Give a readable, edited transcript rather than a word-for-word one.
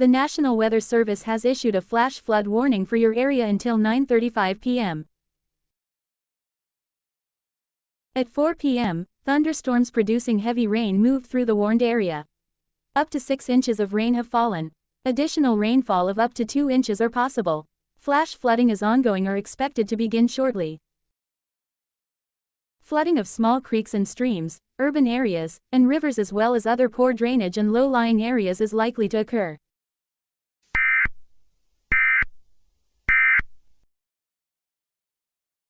The National Weather Service has issued a flash flood warning for your area until 9:35 p.m. At 4 p.m., thunderstorms producing heavy rain moved through the warned area. Up to 6 inches of rain have fallen. Additional rainfall of up to 2 inches are possible. Flash flooding is ongoing or expected to begin shortly. Flooding of small creeks and streams, urban areas, and rivers as well as other poor drainage and low-lying areas is likely to occur.